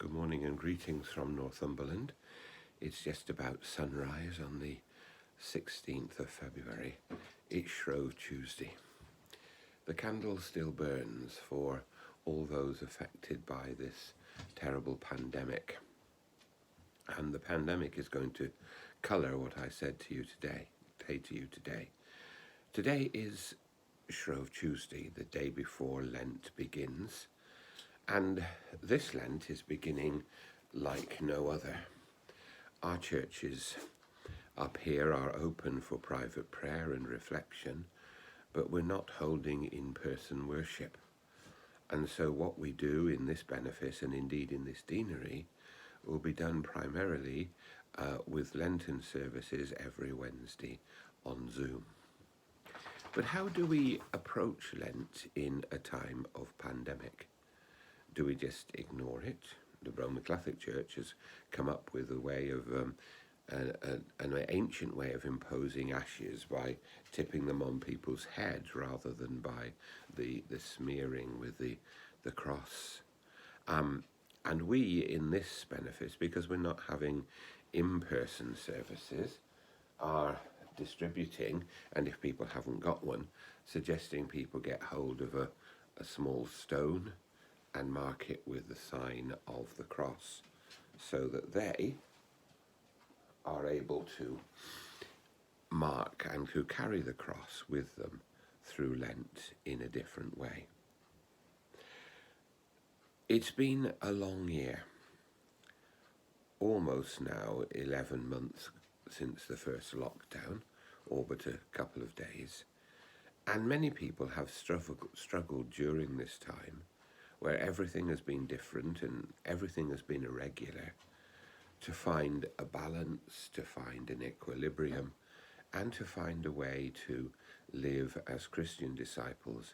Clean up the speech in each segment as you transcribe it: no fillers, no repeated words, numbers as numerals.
Good morning and greetings from Northumberland. It's just about sunrise on the 16th of February. It's Shrove Tuesday. The candle still burns for all those affected by this terrible pandemic. And the pandemic is going to colour what I said to you today. Today is Shrove Tuesday, the day before Lent begins. And this Lent is beginning like no other. Our churches up here are open for private prayer and reflection, but we're not holding in-person worship. And so what we do in this benefice and indeed in this deanery will be done primarily with Lenten services every Wednesday on Zoom. But how do we approach Lent in a time of pandemic? Do we just ignore it? The Roman Catholic Church has come up with a way of an ancient way of imposing ashes by tipping them on people's heads rather than by the smearing with the cross. And we in this benefice, because we're not having in-person services, are distributing, and if people haven't got one, suggesting people get hold of a small stone and mark it with the sign of the cross so that they are able to mark and to carry the cross with them through Lent in a different way. It's been a long year, almost now 11 months since the first lockdown, all but a couple of days, and many people have struggled during this time where everything has been different and everything has been irregular, to find a balance, to find an equilibrium, and to find a way to live as Christian disciples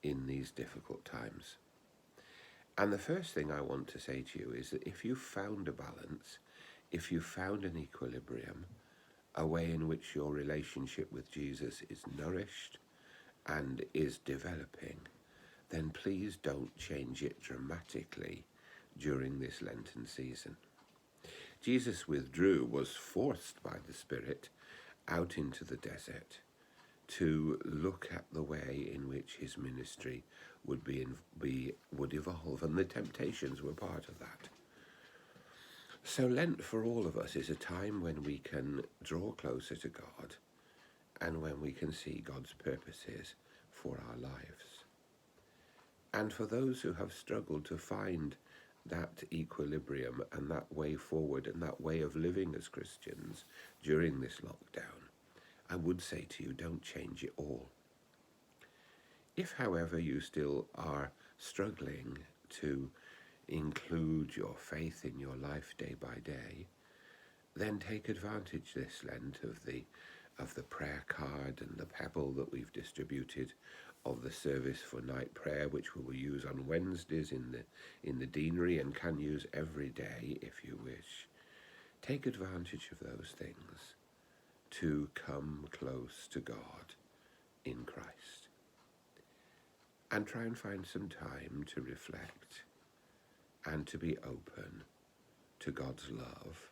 in these difficult times. And the first thing I want to say to you is that if you've found a balance, if you've found an equilibrium, a way in which your relationship with Jesus is nourished and is developing, then please don't change it dramatically during this Lenten season. Jesus was forced by the Spirit out into the desert to look at the way in which his ministry would evolve, and the temptations were part of that. So Lent for all of us is a time when we can draw closer to God and when we can see God's purposes for our lives. And for those who have struggled to find that equilibrium and that way forward and that way of living as Christians during this lockdown, I would say to you, don't change it all. If, however, you still are struggling to include your faith in your life day by day, then take advantage this Lent of the prayer card and the pebble that we've distributed, of the service for night prayer, which we will use on Wednesdays in the deanery and can use every day if you wish. Take advantage of those things to come close to God in Christ. And try and find some time to reflect and to be open to God's love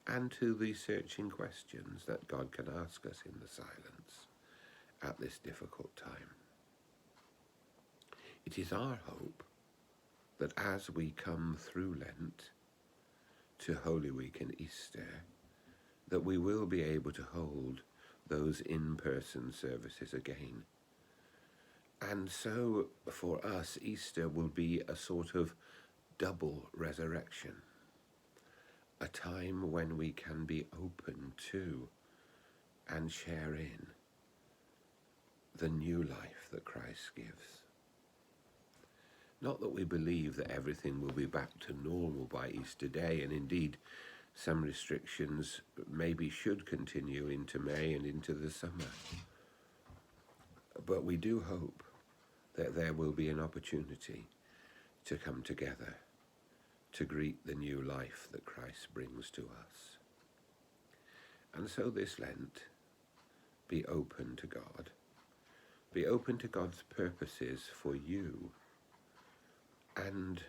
and to the searching questions that God can ask us in the silence at this difficult time. It is our hope that as we come through Lent to Holy Week and Easter, that we will be able to hold those in-person services again. And so for us, Easter will be a sort of double resurrection, a time when we can be open to and share in the new life that Christ gives. Not that we believe that everything will be back to normal by Easter Day, and indeed some restrictions maybe should continue into May and into the summer. But we do hope that there will be an opportunity to come together to greet the new life that Christ brings to us. And so this Lent, be open to God. Be open to God's purposes for you, and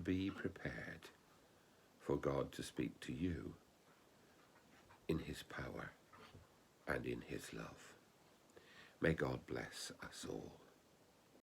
be prepared for God to speak to you in his power and in his love. May God bless us all.